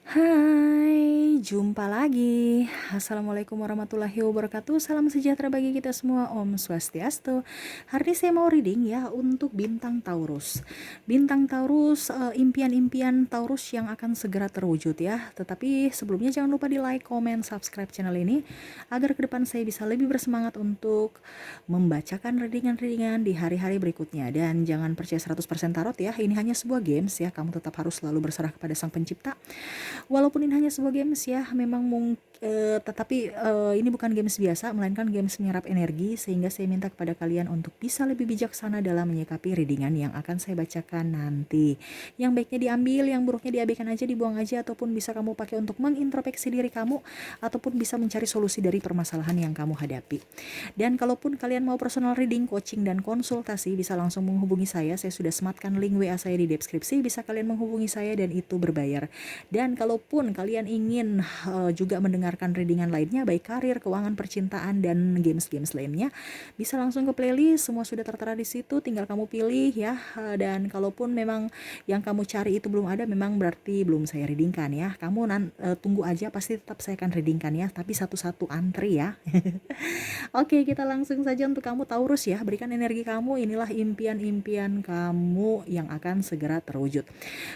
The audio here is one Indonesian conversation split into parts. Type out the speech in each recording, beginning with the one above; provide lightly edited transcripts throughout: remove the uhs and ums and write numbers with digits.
Hai, jumpa lagi. Assalamualaikum warahmatullahi wabarakatuh. Salam sejahtera bagi kita semua. Om Swastiastu. Hari ini saya mau reading ya untuk bintang Taurus. Bintang Taurus, impian-impian Taurus yang akan segera terwujud ya. Tetapi sebelumnya jangan lupa di like, comment, subscribe channel ini agar ke depan saya bisa lebih bersemangat untuk membacakan readingan-readingan di hari-hari berikutnya. Dan jangan percaya 100% tarot ya. Ini hanya sebuah games ya. Kamu tetap harus selalu berserah kepada Sang Pencipta. Walaupun ini hanya sebuah games ya, memang tetapi ini bukan games biasa, melainkan games menyerap energi, sehingga saya minta kepada kalian untuk bisa lebih bijaksana dalam menyikapi readingan yang akan saya bacakan nanti. Yang baiknya diambil, yang buruknya diabaikan aja, dibuang aja, ataupun bisa kamu pakai untuk mengintrospeksi diri kamu, ataupun bisa mencari solusi dari permasalahan yang kamu hadapi. Dan kalaupun kalian mau personal reading, coaching, dan konsultasi, bisa langsung menghubungi saya sudah sematkan link WA saya di deskripsi, bisa kalian menghubungi saya dan itu berbayar. Dan kalaupun kalian ingin juga mendengarkan readingan lainnya, baik karir, keuangan, percintaan, dan games-games lainnya, bisa langsung ke playlist, semua sudah tertera di situ, tinggal kamu pilih ya. Dan kalaupun memang yang kamu cari itu belum ada, memang berarti belum saya readingkan ya. Kamu tunggu aja, pasti tetap saya akan readingkan ya, tapi satu-satu antri ya. Oke, kita langsung saja untuk kamu Taurus ya. Berikan energi kamu, inilah impian-impian kamu yang akan segera terwujud.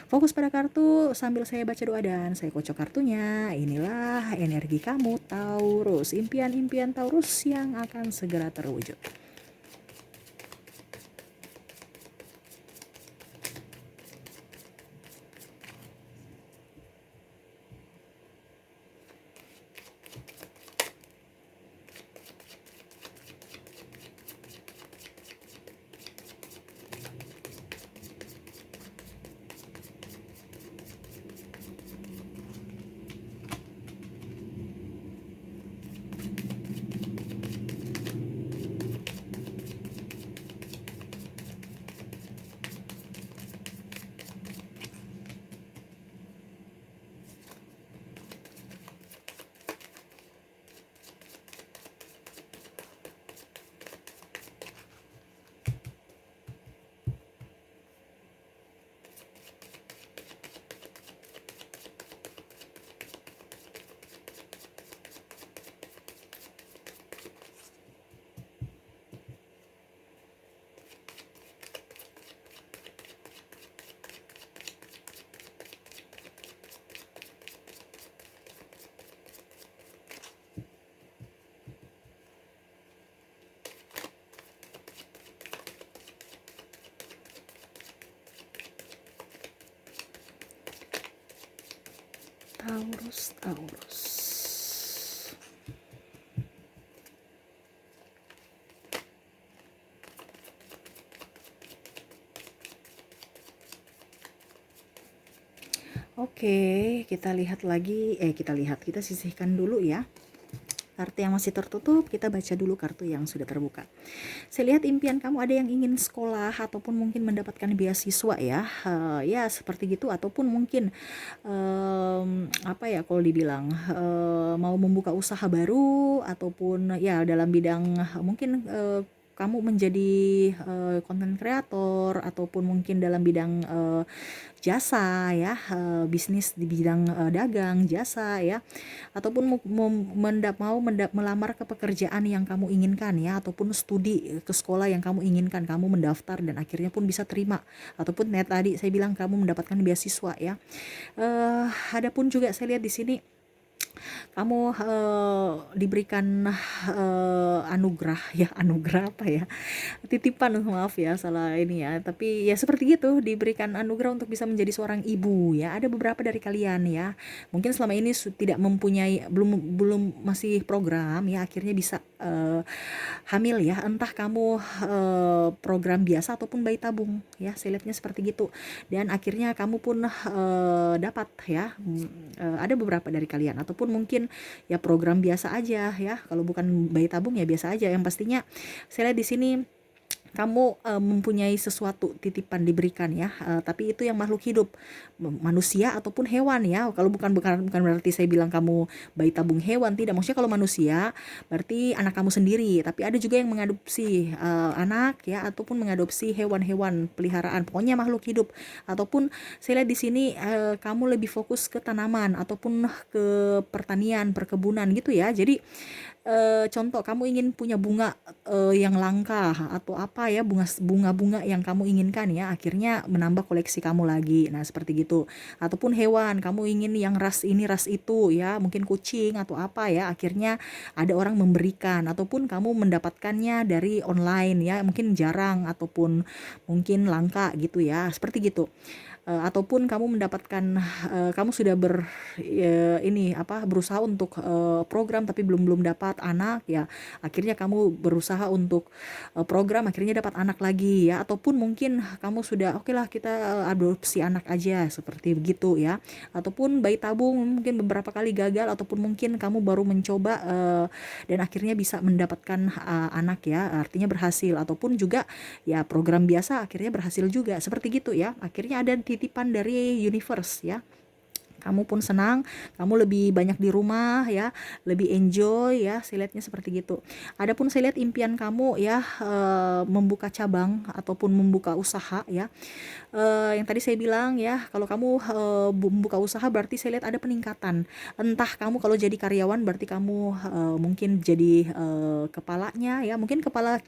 Fokus pada kartu sambil saya baca doa dan saya kocok kartunya. Inilah energi kamu Taurus, impian-impian Taurus yang akan segera terwujud. Taurus, Taurus. Oke, kita lihat lagi. Kita sisihkan dulu ya. Kartu yang masih tertutup, kita baca dulu kartu yang sudah terbuka. Saya lihat impian kamu ada yang ingin sekolah ataupun mungkin mendapatkan beasiswa ya. Ya seperti gitu, ataupun mungkin apa ya kalau dibilang mau membuka usaha baru, ataupun ya dalam bidang mungkin kamu menjadi content creator, ataupun mungkin dalam bidang jasa ya, bisnis di bidang dagang jasa ya, ataupun melamar ke pekerjaan yang kamu inginkan ya, ataupun studi ke sekolah yang kamu inginkan, kamu mendaftar dan akhirnya pun bisa terima, ataupun tadi saya bilang kamu mendapatkan beasiswa ya. Adapun juga saya lihat di sini kamu diberikan anugerah ya, anugerah apa ya, titipan, maaf ya salah ini ya, tapi ya seperti gitu, diberikan anugerah untuk bisa menjadi seorang ibu ya. Ada beberapa dari kalian ya, mungkin selama ini tidak mempunyai, belum masih program ya, akhirnya bisa hamil ya, entah kamu program biasa ataupun bayi tabung ya, saya lihatnya seperti gitu. Dan akhirnya kamu pun dapat ya, ada beberapa dari kalian, ataupun mungkin ya program biasa aja ya, kalau bukan bayi tabung ya biasa aja. Yang pastinya saya lihat di sini kamu mempunyai sesuatu titipan diberikan ya, tapi itu yang makhluk hidup, manusia ataupun hewan ya. Kalau bukan berarti saya bilang kamu bayi tabung hewan, tidak. Maksudnya kalau manusia berarti anak kamu sendiri, tapi ada juga yang mengadopsi anak ya, ataupun mengadopsi hewan-hewan peliharaan, pokoknya makhluk hidup. Ataupun saya lihat di sini kamu lebih fokus ke tanaman ataupun ke pertanian, perkebunan gitu ya. Jadi contoh kamu ingin punya bunga yang langka atau apa ya, bunga-bunga yang kamu inginkan ya, akhirnya menambah koleksi kamu lagi. Nah, seperti gitu. Ataupun hewan, kamu ingin yang ras ini ras itu ya, mungkin kucing atau apa ya, akhirnya ada orang memberikan ataupun kamu mendapatkannya dari online ya, mungkin jarang ataupun mungkin langka gitu ya. Seperti gitu. Ataupun kamu mendapatkan kamu sudah ini apa, berusaha untuk program tapi belum dapat anak ya, akhirnya kamu berusaha untuk program, akhirnya dapat anak lagi ya. Ataupun mungkin kamu sudah oke lah, kita adopsi anak aja, seperti begitu ya. Ataupun bayi tabung mungkin beberapa kali gagal, ataupun mungkin kamu baru mencoba dan akhirnya bisa mendapatkan anak ya, artinya berhasil. Ataupun juga ya program biasa akhirnya berhasil juga, seperti gitu ya. Akhirnya ada titipan dari universe ya, kamu pun senang, kamu lebih banyak di rumah ya, lebih enjoy ya, saya lihatnya seperti gitu. Adapun saya lihat impian kamu ya, membuka cabang ataupun membuka usaha ya. Yang tadi saya bilang ya, kalau kamu membuka usaha berarti saya lihat ada peningkatan. Entah kamu kalau jadi karyawan berarti kamu mungkin jadi kepalanya ya, mungkin kepala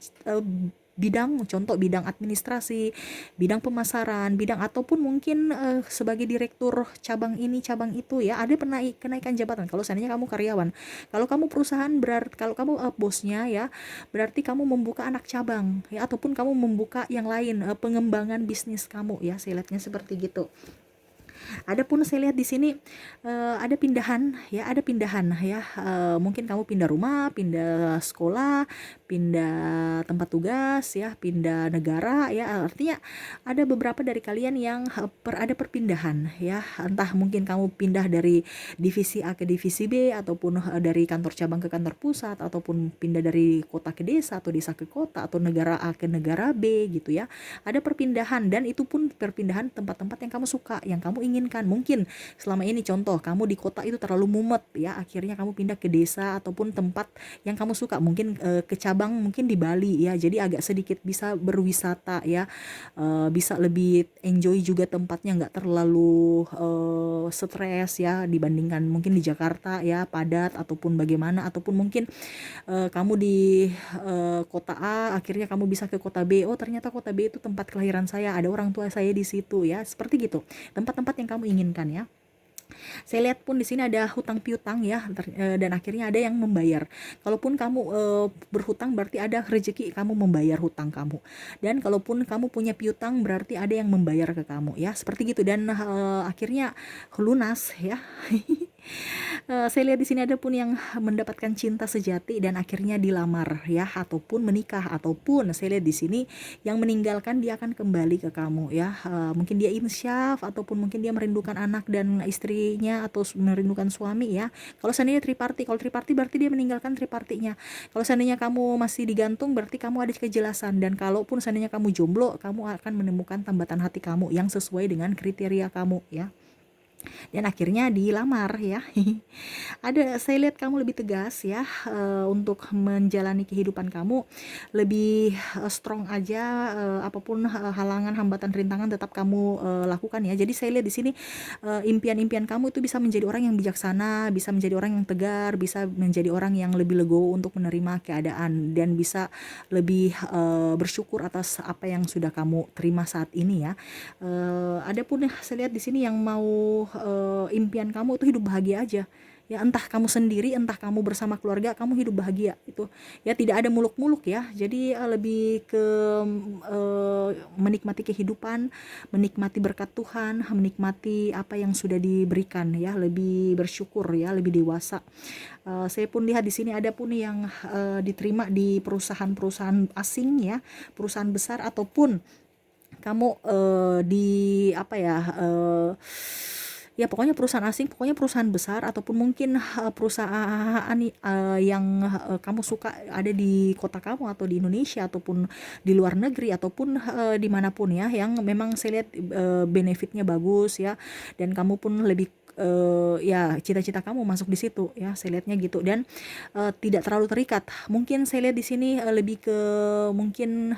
bidang, contoh bidang administrasi, bidang pemasaran, bidang, ataupun mungkin sebagai direktur cabang ini cabang itu ya, ada kenaikan jabatan kalau seandainya kamu karyawan. Kalau kamu perusahaan berarti, kalau kamu bosnya ya, berarti kamu membuka anak cabang ya, ataupun kamu membuka yang lain, pengembangan bisnis kamu ya, saya lihatnya seperti gitu. Adapun saya lihat di sini ada pindahan ya, ada pindahan ya. Mungkin kamu pindah rumah, pindah sekolah, pindah tempat tugas ya, pindah negara ya. Artinya ada beberapa dari kalian yang ada perpindahan ya. Entah mungkin kamu pindah dari divisi A ke divisi B, ataupun dari kantor cabang ke kantor pusat, ataupun pindah dari kota ke desa atau desa ke kota, atau negara A ke negara B gitu ya. Ada perpindahan, dan itu pun perpindahan tempat-tempat yang kamu suka, yang kamu inginkan. Mungkin selama ini contoh kamu di kota itu terlalu mumet ya, akhirnya kamu pindah ke desa ataupun tempat yang kamu suka, mungkin ke cabang mungkin di Bali ya, jadi agak sedikit bisa berwisata ya, bisa lebih enjoy juga tempatnya, nggak terlalu stres ya dibandingkan mungkin di Jakarta ya, padat ataupun bagaimana. Ataupun mungkin kamu di kota A, akhirnya kamu bisa ke kota B, oh ternyata kota B itu tempat kelahiran saya, ada orang tua saya di situ ya, seperti gitu. Tempat-tempat yang kamu inginkan ya. Saya lihat pun di sini ada hutang piutang ya, dan akhirnya ada yang membayar. Kalaupun kamu berhutang berarti ada rezeki kamu membayar hutang kamu. Dan kalaupun kamu punya piutang berarti ada yang membayar ke kamu ya, seperti gitu. Dan akhirnya lunas ya. Saya lihat di sini ada pun yang mendapatkan cinta sejati dan akhirnya dilamar ya, ataupun menikah. Ataupun saya lihat di sini yang meninggalkan, dia akan kembali ke kamu ya. Mungkin dia insyaf, ataupun mungkin dia merindukan anak dan istrinya, atau merindukan suami ya. Kalau seandainya triparti, kalau triparti berarti dia meninggalkan tripartinya. Kalau seandainya kamu masih digantung berarti kamu ada kejelasan. Dan kalaupun seandainya kamu jomblo, kamu akan menemukan tambatan hati kamu yang sesuai dengan kriteria kamu ya, dan akhirnya dilamar ya. Saya lihat kamu lebih tegas ya, untuk menjalani kehidupan kamu lebih strong aja, apapun halangan, hambatan, rintangan tetap kamu lakukan ya. Jadi saya lihat di sini impian-impian kamu itu bisa menjadi orang yang bijaksana, bisa menjadi orang yang tegar, bisa menjadi orang yang lebih legowo untuk menerima keadaan, dan bisa lebih bersyukur atas apa yang sudah kamu terima saat ini ya. Adapun saya lihat di sini yang mau impian kamu itu hidup bahagia aja ya, entah kamu sendiri, entah kamu bersama keluarga, kamu hidup bahagia itu ya, tidak ada muluk-muluk ya. Jadi lebih ke menikmati kehidupan, menikmati berkat Tuhan, menikmati apa yang sudah diberikan ya, lebih bersyukur ya, lebih dewasa. Saya pun lihat di sini ada pun yang diterima di perusahaan-perusahaan asing ya, perusahaan besar, ataupun kamu di apa ya, ya pokoknya perusahaan asing, pokoknya perusahaan besar ataupun mungkin perusahaan yang kamu suka ada di kota kamu atau di Indonesia ataupun di luar negeri ataupun dimanapun ya, yang memang saya lihat benefitnya bagus ya, dan kamu pun lebih ya cita-cita kamu masuk di situ ya, saya lihatnya gitu. Dan tidak terlalu terikat, mungkin saya lihat di sini lebih ke mungkin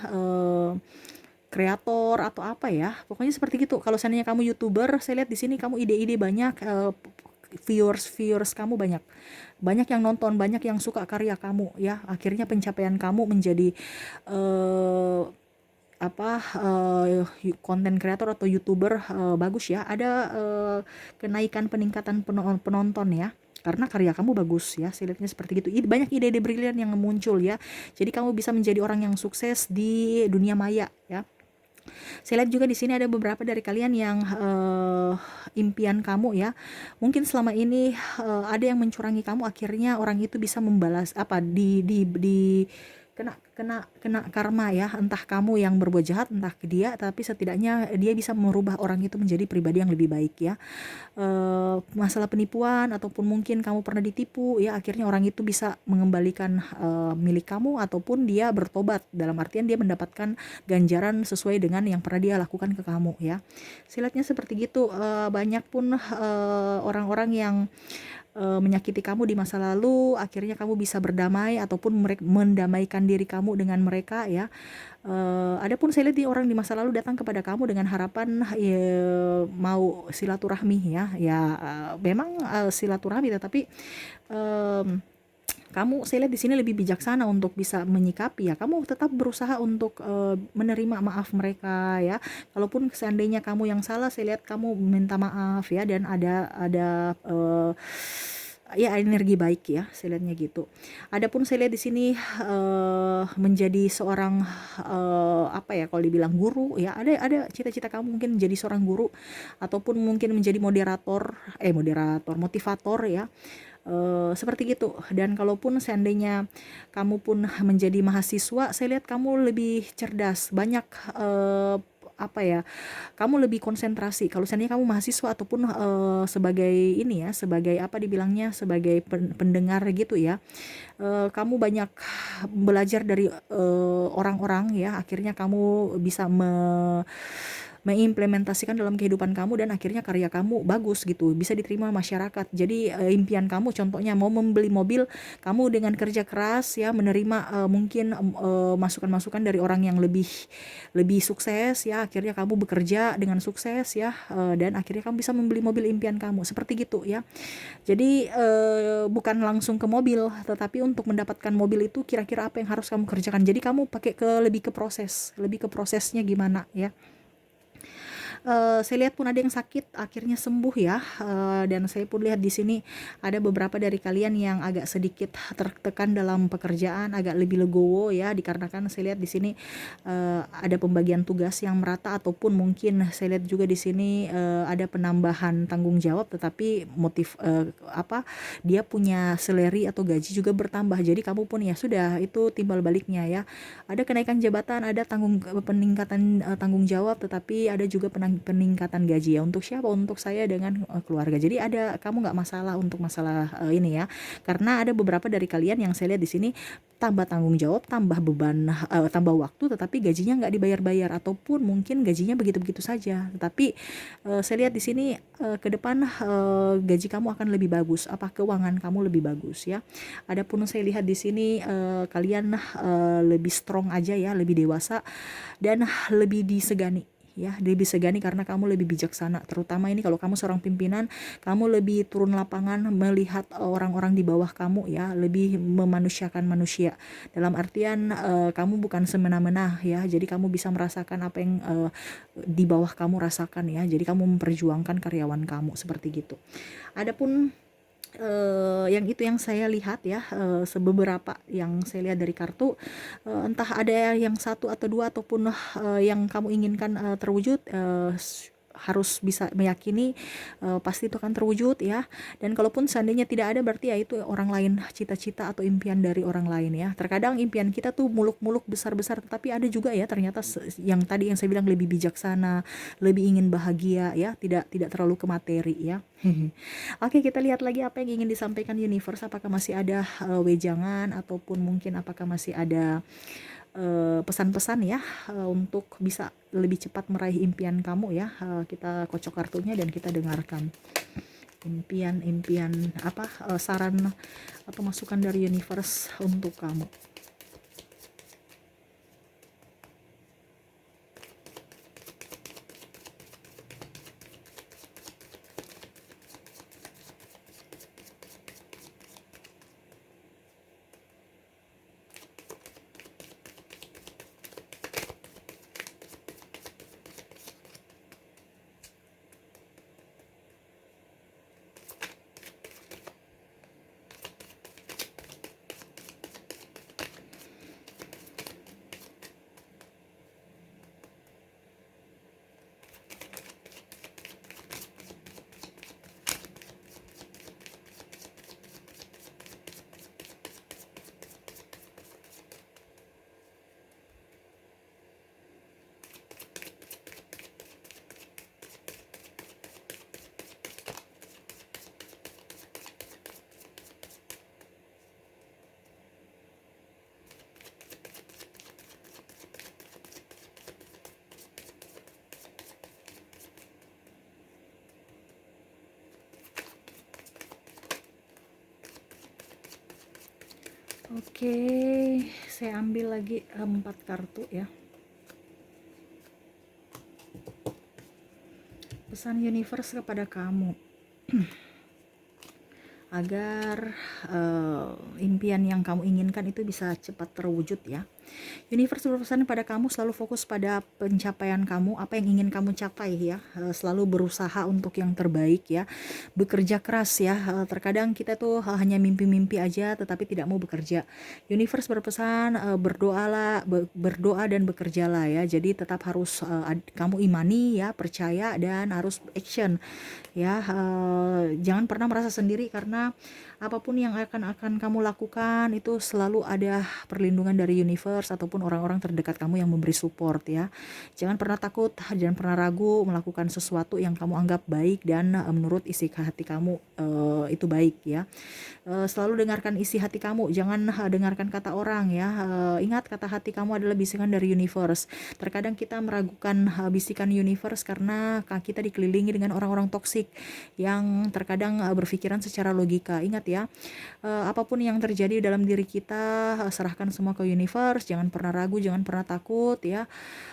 kreator atau apa ya, pokoknya seperti gitu. Kalau seandainya kamu youtuber, saya lihat di sini kamu ide-ide banyak, viewers kamu banyak, banyak yang nonton, banyak yang suka karya kamu ya, akhirnya pencapaian kamu menjadi eh, konten kreator atau youtuber bagus ya, ada kenaikan peningkatan penonton ya, karena karya kamu bagus ya, saya lihatnya seperti gitu. Banyak ide-ide brilian yang muncul ya, jadi kamu bisa menjadi orang yang sukses di dunia maya ya. Saya lihat juga di sini ada beberapa dari kalian yang impian kamu ya. Mungkin selama ini ada yang mencurangi kamu, akhirnya orang itu bisa membalas apa di kena karma ya, entah kamu yang berbuat jahat entah ke dia, tapi setidaknya dia bisa merubah orang itu menjadi pribadi yang lebih baik ya. Masalah penipuan ataupun mungkin kamu pernah ditipu ya, akhirnya orang itu bisa mengembalikan milik kamu ataupun dia bertobat, dalam artian dia mendapatkan ganjaran sesuai dengan yang pernah dia lakukan ke kamu ya. Silatnya seperti gitu. Banyak pun orang-orang yang menyakiti kamu di masa lalu, akhirnya kamu bisa berdamai ataupun mendamaikan diri kamu dengan mereka ya. Adapun saya lihat orang di masa lalu datang kepada kamu dengan harapan ya, mau silaturahmi ya, memang silaturahmi, tetapi em, kamu saya lihat di sini lebih bijaksana untuk bisa menyikapi ya. Kamu tetap berusaha untuk menerima maaf mereka ya. Kalaupun seandainya kamu yang salah, saya lihat kamu minta maaf ya, dan ada ya energi baik ya, saya lihatnya gitu. Adapun saya lihat di sini menjadi seorang apa ya, kalau dibilang guru ya, ada cita-cita kamu mungkin menjadi seorang guru ataupun mungkin menjadi moderator motivator ya. Seperti gitu. Dan kalaupun seandainya kamu pun menjadi mahasiswa, saya lihat kamu lebih cerdas, banyak apa ya, kamu lebih konsentrasi. Kalau seandainya kamu mahasiswa ataupun sebagai ini ya, sebagai apa dibilangnya, sebagai pendengar gitu ya, kamu banyak belajar dari orang-orang ya, akhirnya kamu bisa mengimplementasikan dalam kehidupan kamu, dan akhirnya karya kamu bagus gitu, bisa diterima masyarakat. Jadi impian kamu contohnya mau membeli mobil, kamu dengan kerja keras ya menerima mungkin masukan-masukan dari orang yang lebih lebih sukses ya, akhirnya kamu bekerja dengan sukses ya, dan akhirnya kamu bisa membeli mobil impian kamu, seperti gitu ya. Jadi bukan langsung ke mobil, tetapi untuk mendapatkan mobil itu kira-kira apa yang harus kamu kerjakan. Jadi kamu pakai lebih ke proses, lebih ke prosesnya gimana ya. Saya lihat pun ada yang sakit akhirnya sembuh ya, dan saya pun lihat di sini ada beberapa dari kalian yang agak sedikit tertekan dalam pekerjaan, agak lebih legowo ya, dikarenakan saya lihat di sini ada pembagian tugas yang merata, ataupun mungkin saya lihat juga di sini ada penambahan tanggung jawab, tetapi dia punya salary atau gaji juga bertambah, jadi kamu pun ya sudah, itu timbal baliknya ya, ada kenaikan jabatan, ada peningkatan tanggung jawab, tetapi ada juga peningkatan gaji ya. Untuk siapa? Untuk saya dengan keluarga. Jadi kamu nggak masalah untuk masalah ini ya, karena ada beberapa dari kalian yang saya lihat di sini tambah tanggung jawab, tambah beban, tambah waktu, tetapi gajinya nggak dibayar-bayar, ataupun mungkin gajinya begitu-begitu saja. Tetapi saya lihat di sini ke depan gaji kamu akan lebih bagus, keuangan kamu lebih bagus ya. Adapun saya lihat di sini kalian lebih strong aja ya, lebih dewasa dan lebih disegani ya, lebih segani karena kamu lebih bijaksana. Terutama ini kalau kamu seorang pimpinan, kamu lebih turun lapangan melihat orang-orang di bawah kamu ya, lebih memanusiakan manusia, dalam artian kamu bukan semena-mena ya, jadi kamu bisa merasakan apa yang di bawah kamu rasakan ya, jadi kamu memperjuangkan karyawan kamu, seperti gitu. Adapun yang itu yang saya lihat ya, sebeberapa yang saya lihat dari kartu, entah ada yang satu atau dua ataupun yang kamu inginkan terwujud, harus bisa meyakini pasti itu akan terwujud ya. Dan kalaupun seandainya tidak ada, berarti ya itu orang lain, cita-cita atau impian dari orang lain ya. Terkadang impian kita tuh muluk-muluk besar-besar, tapi ada juga ya ternyata yang tadi yang saya bilang lebih bijaksana, lebih ingin bahagia ya, tidak tidak terlalu ke materi ya. Oke, kita lihat lagi apa yang ingin disampaikan universe. Apakah masih ada wejangan, ataupun mungkin apakah masih ada pesan-pesan ya, untuk bisa lebih cepat meraih impian kamu ya. Kita kocok kartunya dan kita dengarkan impian apa, saran atau masukan dari universe untuk kamu. Oke, saya ambil lagi 4 kartu ya. Pesan universe kepada kamu agar impian yang kamu inginkan itu bisa cepat terwujud ya. Universe berpesan pada kamu selalu fokus pada pencapaian kamu, apa yang ingin kamu capai ya. Selalu berusaha untuk yang terbaik ya, bekerja keras ya. Terkadang kita tuh hanya mimpi-mimpi aja tetapi tidak mau bekerja. Universe berpesan berdoa dan bekerjalah ya. Jadi tetap harus kamu imani ya, percaya, dan harus action ya. Jangan pernah merasa sendiri, karena apapun yang akan kamu lakukan itu selalu ada perlindungan dari universe ataupun orang-orang terdekat kamu yang memberi support ya. Jangan pernah takut, jangan pernah ragu melakukan sesuatu yang kamu anggap baik dan menurut isi hati kamu itu baik ya. Selalu dengarkan isi hati kamu, jangan dengarkan kata orang ya. Ingat, kata hati kamu adalah bisikan dari universe. Terkadang kita meragukan bisikan universe karena kita dikelilingi dengan orang-orang toksik yang terkadang berpikiran secara logika. Ingat ya, apapun yang terjadi dalam diri kita, serahkan semua ke universe. Jangan pernah ragu, jangan pernah takut ya.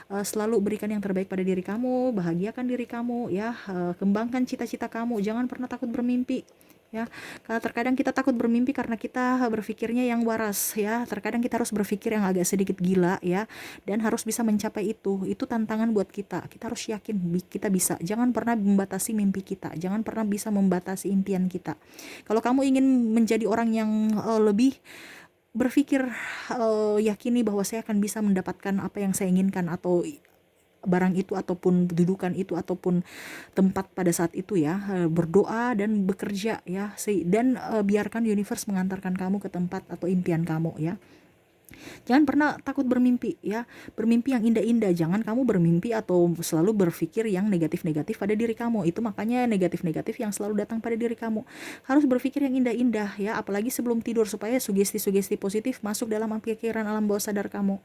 Selalu berikan yang terbaik pada diri kamu, bahagiakan diri kamu ya. Kembangkan cita-cita kamu, jangan pernah takut bermimpi ya. Karena terkadang kita takut bermimpi karena kita berpikirnya yang waras ya. Terkadang kita harus berpikir yang agak sedikit gila ya, dan harus bisa mencapai itu tantangan buat kita. Kita harus yakin kita bisa. Jangan pernah membatasi mimpi kita, jangan pernah bisa membatasi impian kita. Kalau kamu ingin menjadi orang yang lebih berpikir, yakini bahwa saya akan bisa mendapatkan apa yang saya inginkan, atau barang itu ataupun dudukan itu ataupun tempat pada saat itu ya. Berdoa dan bekerja ya, dan biarkan universe mengantarkan kamu ke tempat atau impian kamu ya. Jangan pernah takut bermimpi ya. Bermimpi yang indah-indah. Jangan kamu bermimpi atau selalu berpikir yang negatif-negatif pada diri kamu. Itu makanya negatif-negatif yang selalu datang pada diri kamu. Harus berpikir yang indah-indah ya, apalagi sebelum tidur, supaya sugesti-sugesti positif masuk dalam pikiran alam bawah sadar kamu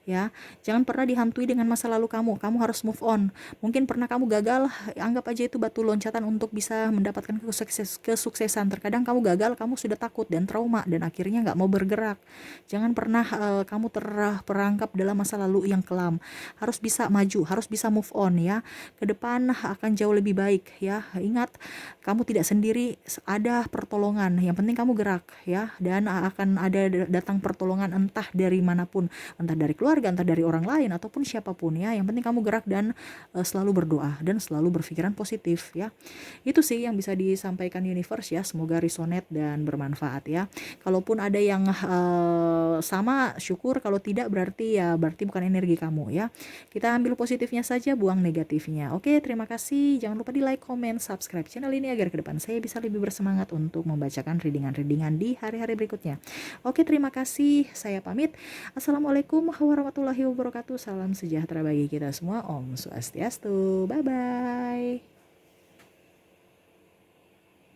ya. Jangan pernah dihantui dengan masa lalu kamu. Kamu harus move on. Mungkin pernah kamu gagal, anggap aja itu batu loncatan untuk bisa mendapatkan kesuksesan. Terkadang kamu gagal, kamu sudah takut dan trauma dan akhirnya nggak mau bergerak. Jangan pernah kamu terperangkap dalam masa lalu yang kelam. Harus bisa maju, harus bisa move on ya. Ke depan akan jauh lebih baik ya. Ingat, kamu tidak sendiri, ada pertolongan. Yang penting kamu gerak ya, dan akan ada datang pertolongan entah dari manapun, entah dari keluarga, entah dari orang lain ataupun siapapun ya. Yang penting kamu gerak dan selalu berdoa dan selalu berpikiran positif ya. Itu sih yang bisa disampaikan universe ya. Semoga resonate dan bermanfaat ya. Kalaupun ada yang sama diterima syukur, kalau tidak berarti bukan energi kamu ya. Kita ambil positifnya saja, buang negatifnya. Oke, terima kasih. Jangan lupa di like, comment, subscribe channel ini agar ke depan saya bisa lebih bersemangat untuk membacakan readingan-readingan di hari-hari berikutnya. Oke, terima kasih. Saya pamit. Assalamualaikum warahmatullahi wabarakatuh. Salam sejahtera bagi kita semua. Om Swastiastu. Bye-bye.